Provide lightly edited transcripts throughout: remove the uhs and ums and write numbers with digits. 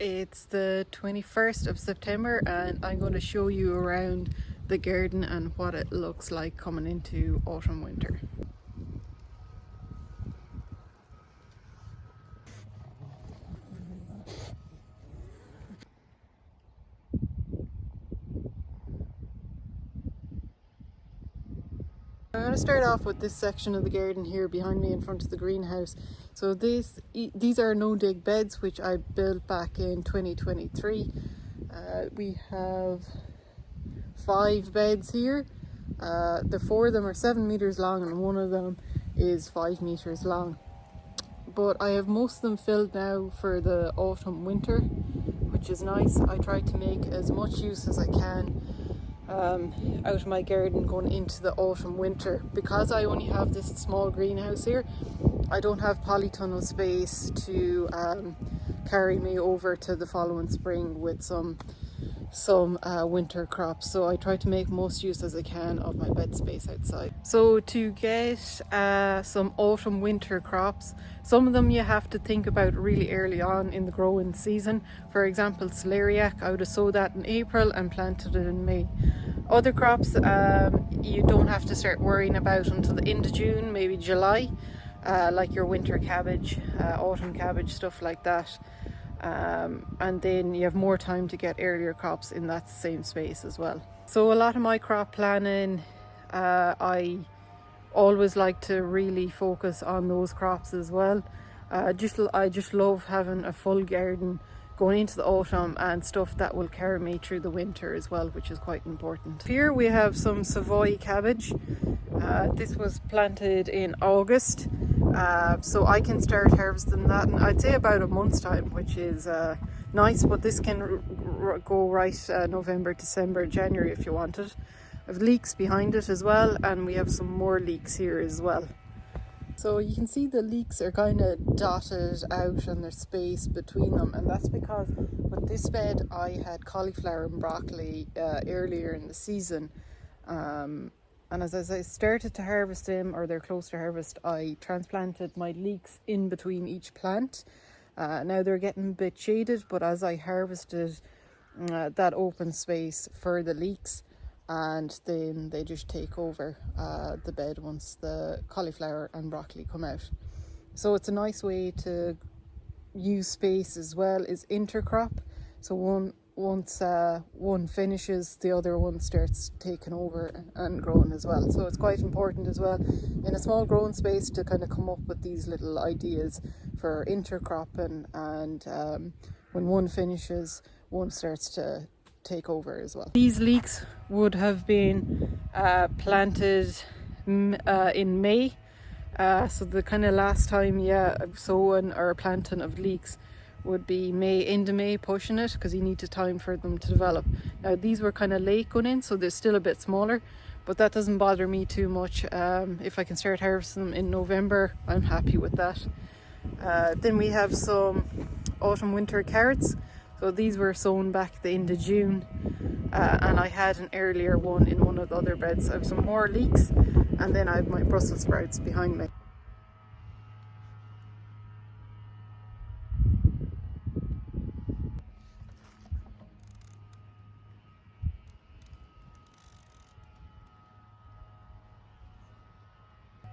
It's the 21st of September and I'm going to show you around the garden and what it looks like coming into autumn winter. I'm going to start off with this section of the garden here behind me in front of the greenhouse. So these are no-dig beds which I built back in 2023. We have 5 beds here. The 4 of them are 7 meters long and one of them is 5 meters long. But I have most of them filled now for the autumn winter, which is nice. I try to make as much use as I can out of my garden going into the autumn winter. Because I only have this small greenhouse here, I don't have polytunnel space to carry me over to the following spring with some winter crops, so I try to make most use as I can of my bed space outside. So to get some autumn winter crops, some of them you have to think about really early on in the growing season. For example, celeriac, I would have sowed that in April and planted it in May. Other crops you don't have to start worrying about until the end of June, maybe July, like your winter cabbage, autumn cabbage, stuff like that. And then you have more time to get earlier crops in that same space as well. So a lot of my crop planning, I always like to really focus on those crops as well. I just love having a full garden going into the autumn and stuff that will carry me through the winter as well, which is quite important. Here we have some Savoy cabbage. This was planted in August. So I can start harvesting that in I'd say about a month's time, which is nice, but this can go right November, December, January if you want it. I have leeks behind it as well, and we have some more leeks here as well. So you can see the leeks are kind of dotted out and there's space between them, and that's because with this bed I had cauliflower and broccoli earlier in the season. And as I started to harvest them, or they're close to harvest, I transplanted my leeks in between each plant. Now they're getting a bit shaded, but as I harvested that open space for the leeks, and then they just take over the bed once the cauliflower and broccoli come out. So it's a nice way to use space as well, is intercrop. So once one finishes, the other one starts taking over and growing as well. So it's quite important as well in a small growing space to kind of come up with these little ideas for intercropping, and when one finishes, one starts to take over as well. These leeks would have been planted in May, so the kind of last time sowing or planting of leeks would be May, end of May, pushing it, because you need to time for them to develop. Now these were kind of late going in, so they're still a bit smaller, but that doesn't bother me too much. If I can start harvesting them in November, I'm happy with that. Then we have some autumn winter carrots. So these were sown back at the end of June, and I had an earlier one in one of the other beds. I have some more leeks, and then I have my Brussels sprouts behind me.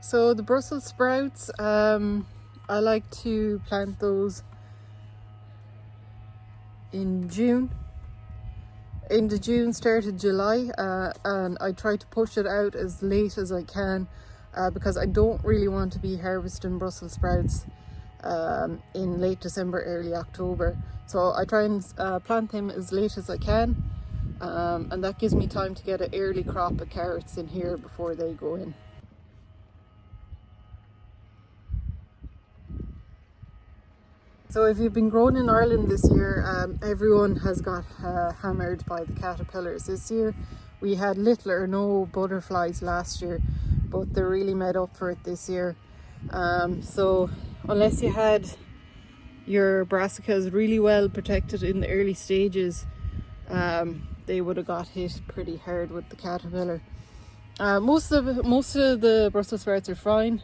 So the Brussels sprouts, I like to plant those in June, end of June, start of July, and I try to push it out as late as I can, because I don't really want to be harvesting Brussels sprouts in late December, early October. So I try and plant them as late as I can, and that gives me time to get an early crop of carrots in here before they go in. So if you've been growing in Ireland this year, everyone has got hammered by the caterpillars this year. We had little or no butterflies last year, but they really made up for it this year. So unless you had your brassicas really well protected in the early stages, they would have got hit pretty hard with the caterpillar. Most of the Brussels sprouts are fine.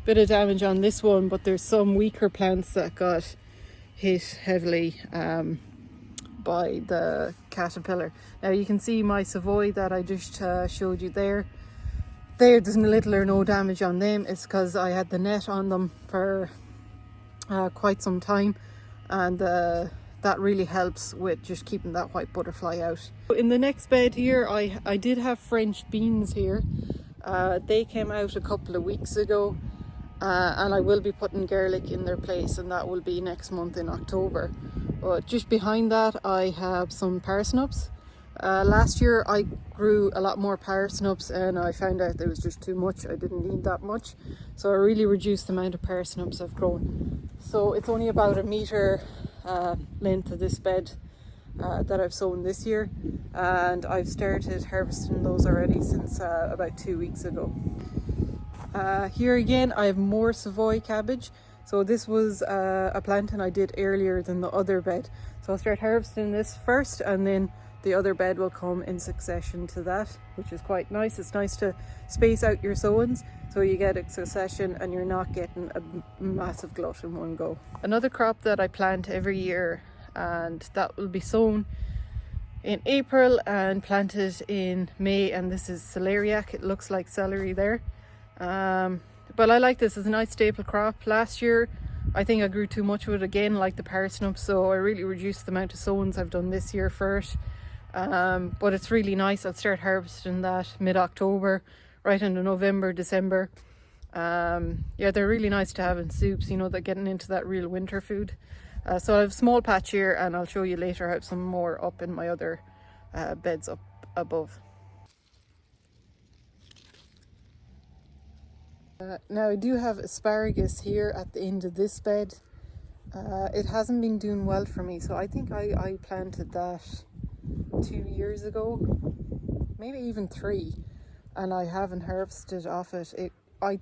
Bit of damage on this one, but there's some weaker plants that got hit heavily by the caterpillar. Now you can see my Savoy that I just showed you there. There's little or no damage on them. It's because I had the net on them for quite some time, and that really helps with just keeping that white butterfly out. In the next bed here, I did have French beans here. They came out a couple of weeks ago, and I will be putting garlic in their place, and that will be next month in October. But just behind that I have some parsnips. Last year I grew a lot more parsnips and I found out there was just too much. I didn't need that much, so I really reduced the amount of parsnips I've grown. So it's only about a metre length of this bed that I've sown this year, and I've started harvesting those already since about 2 weeks ago. Here again I have more Savoy cabbage. So this was a planting I did earlier than the other bed. So I'll start harvesting this first, and then the other bed will come in succession to that, which is quite nice. It's nice to space out your sowings so you get a succession and you're not getting a massive glut in one go. Another crop that I plant every year, and that will be sown in April and planted in May, and this is celeriac. It looks like celery there. But I like this. It's a nice staple crop. Last year I think I grew too much of it again, like the parsnips, so I really reduced the amount of sowings I've done this year for it. But it's really nice. I'll start harvesting that mid-October, right into November, December. Yeah, they're really nice to have in soups, you know, they're getting into that real winter food. So I have a small patch here, and I'll show you later. I have some more up in my other beds up above. Now I do have asparagus here at the end of this bed. It hasn't been doing well for me, so I think I planted that 2 years ago, maybe even 3, and I haven't harvested off it. I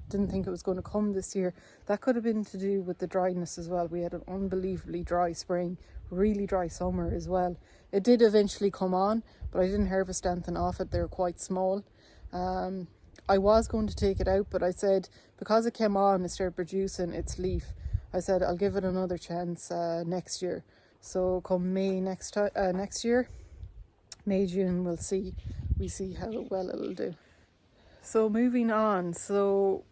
didn't think it was going to come this year. That could have been to do with the dryness as well. We had an unbelievably dry spring, really dry summer as well. It did eventually come on, but I didn't harvest anything off it. They're quite small. I was going to take it out, but I said because it came on and started producing its leaf, I said I'll give it another chance next year. So come May next year, May, June, we see how well it'll do. So moving on, so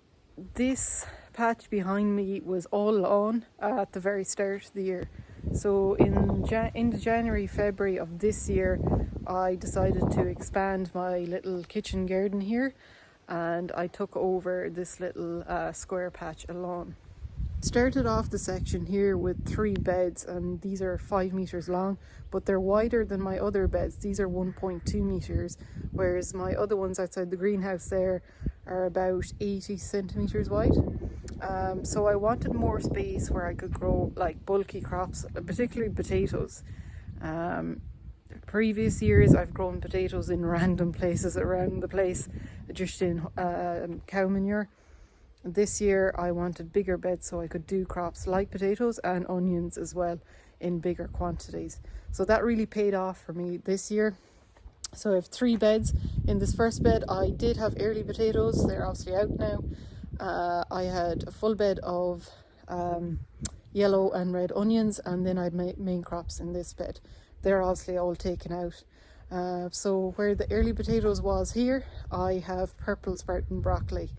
this patch behind me was all lawn at the very start of the year. So in January, February of this year, I decided to expand my little kitchen garden here, and I took over this little square patch of lawn. Started off the section here with 3 beds, and these are 5 meters long, but they're wider than my other beds. These are 1.2 meters, whereas my other ones outside the greenhouse there are about 80 centimeters wide. So I wanted more space where I could grow like bulky crops, particularly potatoes. Previous years I've grown potatoes in random places around the place, just in cow manure. This year I wanted bigger beds so I could do crops like potatoes and onions as well in bigger quantities. So that really paid off for me this year. So I have 3 beds. In this first bed I did have early potatoes, they're obviously out now. I had a full bed of yellow and red onions, and then I had my main crops in this bed. They're obviously all taken out. So where the early potatoes was here, I have purple sprouting broccoli.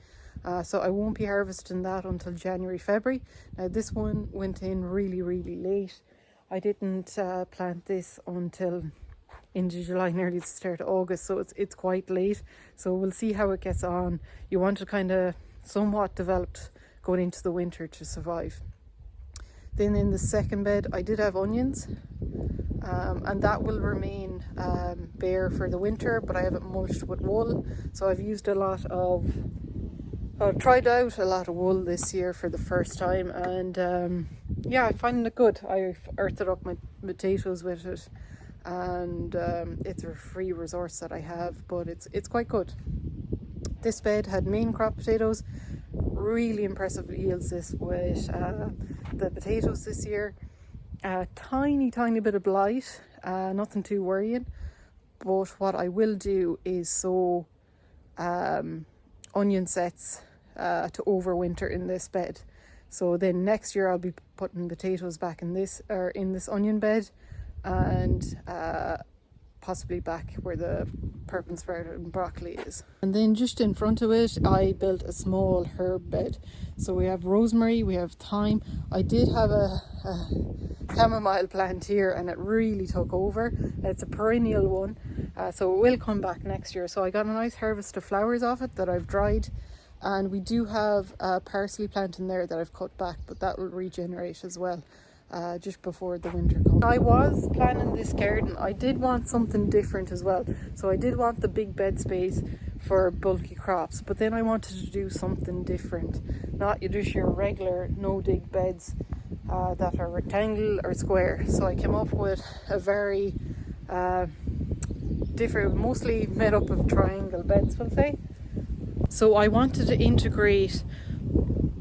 So I won't be harvesting that until January, February. Now this one went in really, really late. I didn't plant this until into July, nearly the start of August, so it's quite late. So we'll see how it gets on. You want to kind of somewhat developed going into the winter to survive. Then in the second bed I did have onions, and that will remain bare for the winter, but I have it mulched with wool. So I've tried out a lot of wool this year for the first time, and yeah, I'm finding it good. I've earthed up my potatoes with it, and it's a free resource that I have, but it's quite good. This bed had main crop potatoes, really impressive yields this with the potatoes this year. Tiny bit of blight, nothing too worrying, but what I will do is sow onion sets to overwinter in this bed. So then next year I'll be putting potatoes back in this, or in this onion bed, and possibly back where the purple sprouted and broccoli is. And then just in front of it I built a small herb bed. So we have rosemary, we have thyme. I did have a chamomile plant here and it really took over. It's a perennial one, so it will come back next year. So I got a nice harvest of flowers off it that I've dried, and we do have a parsley plant in there that I've cut back, but that will regenerate as well. Just before the winter comes. I was planning this garden. I did want something different as well. So I did want the big bed space for bulky crops, but then I wanted to do something different. Not just your regular no dig beds that are rectangle or square. So I came up with a very different, mostly made up of triangle beds, we'll say. So I wanted to integrate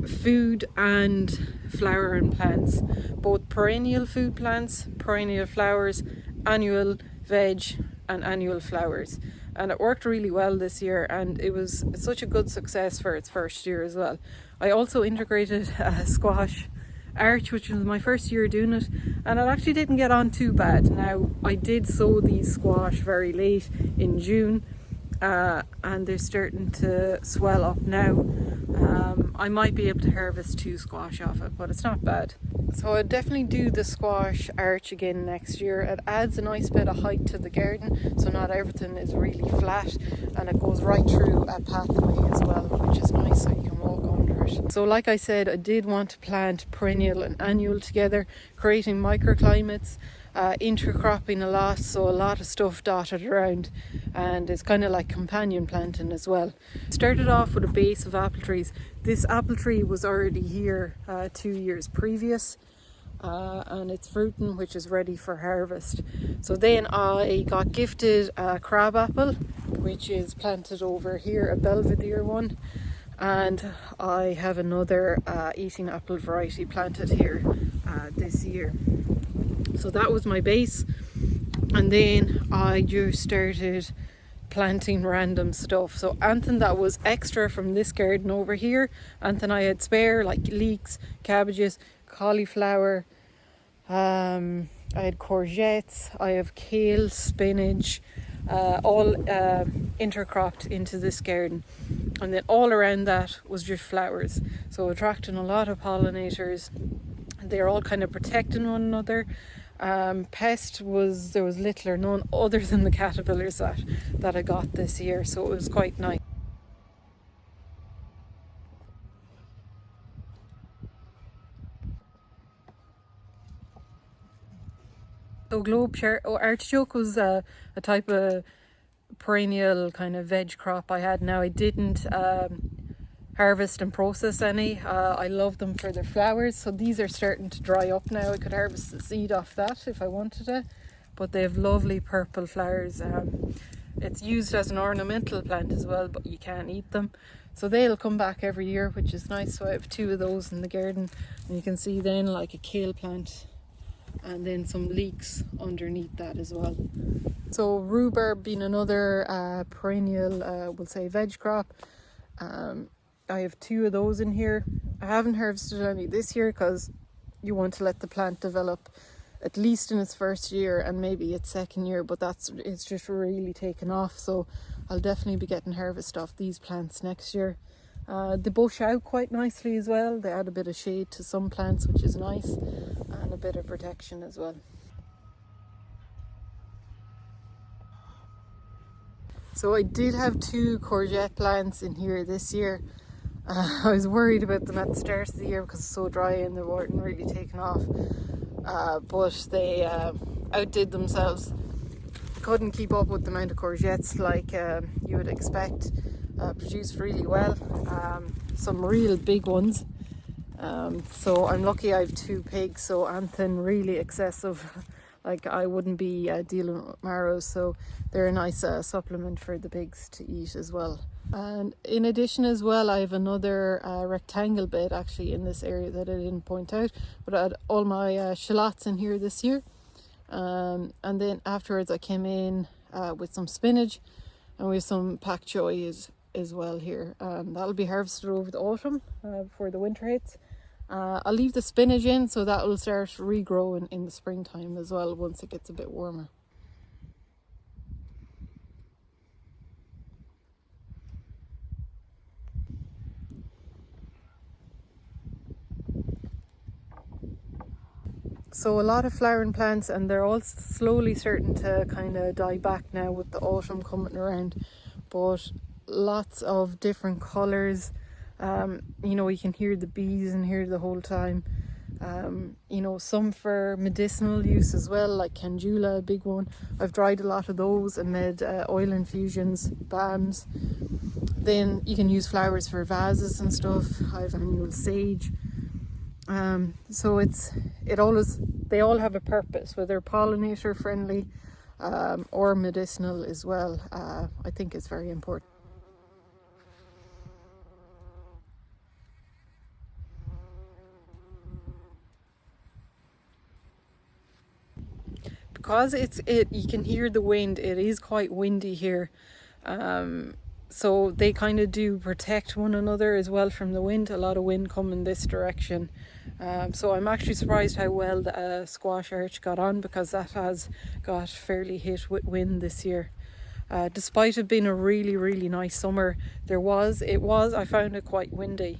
food and flowering plants, both perennial food plants, perennial flowers, annual veg and annual flowers, and it worked really well this year, and it's such a good success for its first year as well. I also integrated a squash arch, which was my first year doing it, and it actually didn't get on too bad. Now I did sow these squash very late in June, and they're starting to swell up now. I might be able to harvest 2 squash off it, but it's not bad. So I'll definitely do the squash arch again next year. It adds a nice bit of height to the garden, so not everything is really flat, and it goes right through a pathway as well, which is nice, so you can walk under it. So like I said, I did want to plant perennial and annual together, creating microclimates, intercropping a lot, so a lot of stuff dotted around, and it's kind of like companion planting as well. Started off with a base of apple trees. This apple tree was already here 2 years previous, and it's fruiting, which is ready for harvest. So then I got gifted a crab apple, which is planted over here, a Belvedere one, and I have another eating apple variety planted here this year. So that was my base, and then I just started planting random stuff. So anything that was extra from this garden over here, anything I had spare, like leeks, cabbages, cauliflower, I had courgettes, I have kale, spinach, all intercropped into this garden. And then all around that was just flowers, so attracting a lot of pollinators. They're all kind of protecting one another. Pest was, there was little or none other than the caterpillars that I got this year, so it was quite nice. So artichoke was a type of perennial kind of veg crop I had. Now I didn't harvest and process any. I love them for their flowers, so these are starting to dry up now. I could harvest the seed off that if I wanted it, but they have lovely purple flowers. It's used as an ornamental plant as well, but you can't eat them, so they'll come back every year, which is nice. So I have 2 of those in the garden, and you can see then like a kale plant and then some leeks underneath that as well. So rhubarb being another perennial, we'll say veg crop. I have 2 of those in here. I haven't harvested any this year because you want to let the plant develop at least in its first year and maybe its second year, but it's just really taken off, so I'll definitely be getting harvest off these plants next year. They bush out quite nicely as well. They add a bit of shade to some plants, which is nice, and a bit of protection as well. So I did have 2 courgette plants in here this year. I was worried about them at the start of the year because it's so dry and they weren't really taking off, but they outdid themselves. Couldn't keep up with the amount of courgettes like you would expect. Produced really well, some real big ones. So I'm lucky I have 2 pigs, so anything really excessive, like I wouldn't be dealing with marrows, so they're a nice supplement for the pigs to eat as well. And in addition as well, I have another rectangle bed actually in this area that I didn't point out, but I had all my shallots in here this year. And then afterwards I came in with some spinach, and we have some pak choi as well here. That'll be harvested over the autumn before the winter hits. I'll leave the spinach in, so that will start regrowing in the springtime as well once it gets a bit warmer. So a lot of flowering plants, and they're all slowly starting to kind of die back now with the autumn coming around, but lots of different colours. You know, you can hear the bees in here the whole time. You know, some for medicinal use as well, like calendula, a big one. I've dried a lot of those and made oil infusions, balms. Then you can use flowers for vases and stuff. I have annual sage. So they all have a purpose, whether pollinator friendly or medicinal as well. I think it's very important. Because you can hear the wind, it is quite windy here. So they kind of do protect one another as well from the wind. A lot of wind coming this direction. So I'm actually surprised how well the squash arch got on, because that has got fairly hit with wind this year. Despite it being a really, really nice summer, I found it quite windy.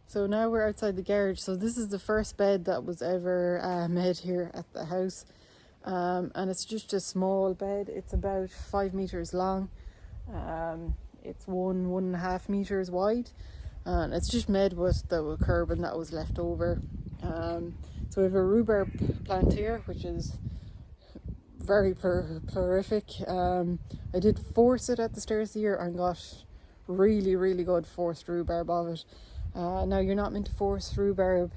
So now we're outside the garage. So this is the first bed that was ever made here at the house. And it's just a small bed. It's about 5 meters long. It's 1.5 meters wide. And it's just made with the curbing that was left over. So we have a rhubarb plant here, which is very prolific. I did force it at the start of the year and got really, really good forced rhubarb of it. Now, you're not meant to force rhubarb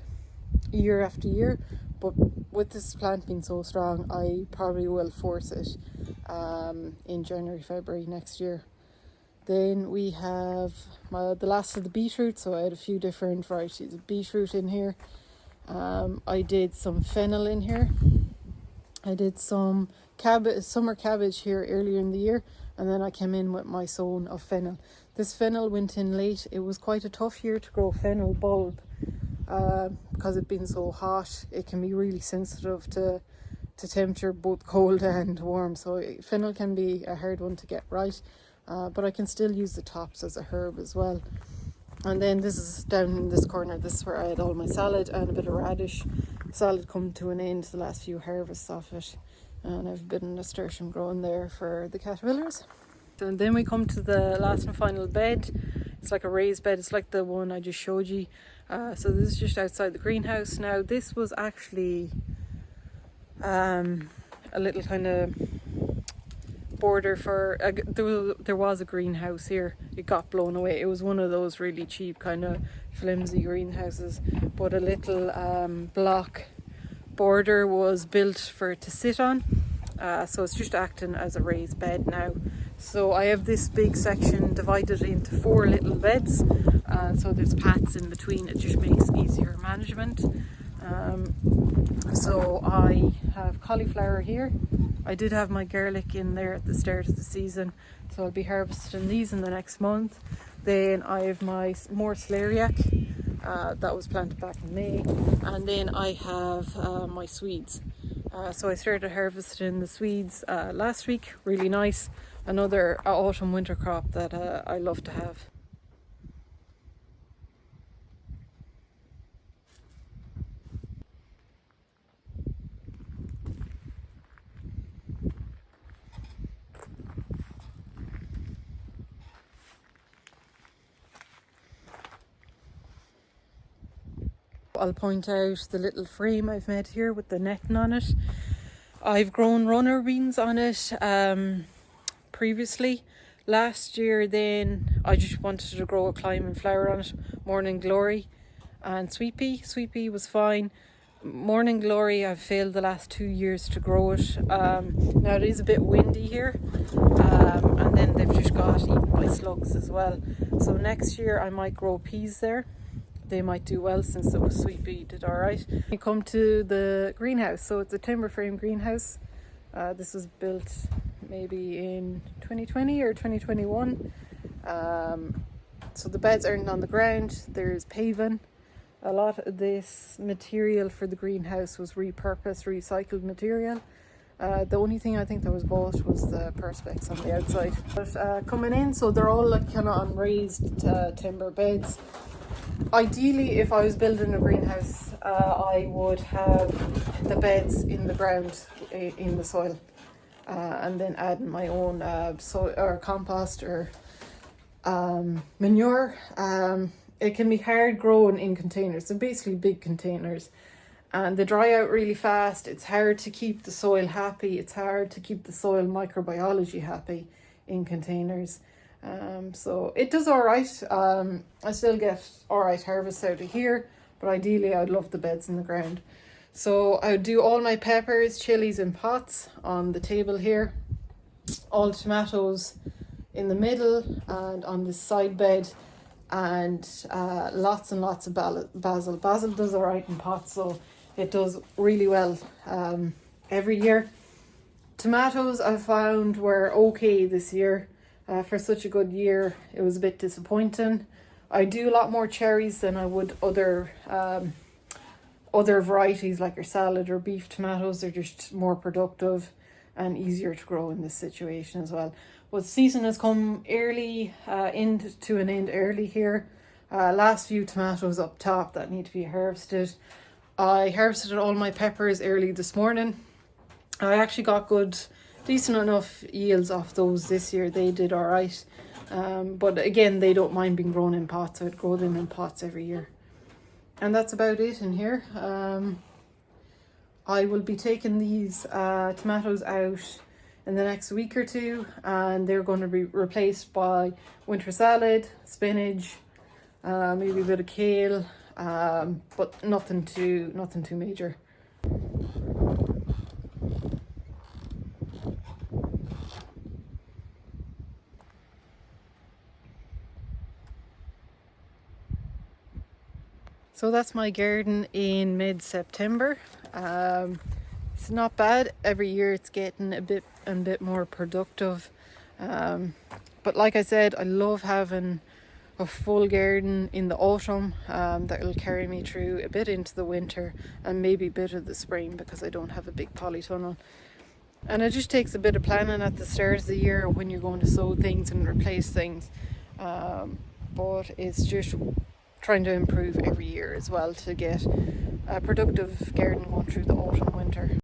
year after year, but with this plant being so strong, I probably will force it in January, February next year. Then we have the last of the beetroot, so I had a few different varieties of beetroot in here. I did some fennel in here. I did some summer cabbage here earlier in the year, and then I came in with my sown of fennel. This fennel went in late. It was quite a tough year to grow fennel bulb because it's been so hot. It can be really sensitive to temperature, both cold and warm. So fennel can be a hard one to get right, but I can still use the tops as a herb as well. And then this is down in this corner. This is where I had all my salad and a bit of radish. Salad come to an end, the last few harvests of it. And I've a bit of nasturtium growing there for the caterpillars. And then we come to the last and final bed. It's like a raised bed. It's like the one I just showed you. So this is just outside the greenhouse. Now this was actually a little kind of border for there was a greenhouse here. It got blown away. It was one of those really cheap kind of flimsy greenhouses, but a little block border was built for it to sit on. So it's just acting as a raised bed now. So I have this big section divided into 4 little beds, so there's paths in between. It just makes easier management. So I have cauliflower here. I did have my garlic in there at the start of the season, so I'll be harvesting these in the next month. Then I have my more celeriac that was planted back in May, and then I have my Swedes. So I started harvesting the Swedes last week. Really nice. Another autumn winter crop that I love to have. I'll point out the little frame I've made here with the netting on it. I've grown runner beans on it previously. Last year then I just wanted to grow a climbing flower on it, Morning Glory and Sweet Pea. Sweet Pea was fine. Morning Glory, I've failed the last 2 years to grow it. Now it is a bit windy here, and then they've just got eaten by slugs as well. So next year I might grow peas there. They might do well since the Sweet Pea did alright. We come to the greenhouse. So it's a timber frame greenhouse. This was built maybe in 2020 or 2021. So the beds aren't on the ground, there's paving. A lot of this material for the greenhouse was repurposed, recycled material. The only thing I think that was bought was the perspex on the outside. But coming in, so they're all like kind of on raised timber beds. Ideally, if I was building a greenhouse, I would have the beds in the ground, in the soil, and then adding my own soil or compost or manure. It can be hard growing in containers, so basically big containers, and they dry out really fast. It's hard to keep the soil happy. It's hard to keep the soil microbiology happy in containers. So it does all right. I still get all right harvests out of here, but ideally I'd love the beds in the ground. So I would do all my peppers, chilies in pots on the table here, all the tomatoes in the middle and on this side bed, and lots and lots of basil. Basil does all right in pots, so it does really well every year. Tomatoes I found were okay this year. For such a good year, it was a bit disappointing. I do a lot more cherries than I would other varieties like your salad or beef tomatoes. They're just more productive and easier to grow in this situation as well. But season has come early, into an end early here. Last few tomatoes up top that need to be harvested. I harvested all my peppers early this morning. I actually got decent enough yields off those this year. They did all right. But again, they don't mind being grown in pots. I would grow them in pots every year. And that's about it in here. I will be taking these tomatoes out in the next week or two, and they're going to be replaced by winter salad, spinach, maybe a bit of kale, but nothing too major. So that's my garden in mid-September. It's not bad. Every year it's getting a bit more productive. But like I said, I love having a full garden in the autumn that will carry me through a bit into the winter and maybe a bit of the spring, because I don't have a big polytunnel. And it just takes a bit of planning at the start of the year when you're going to sow things and replace things. But it's just trying to improve every year as well to get a productive garden going through the autumn winter.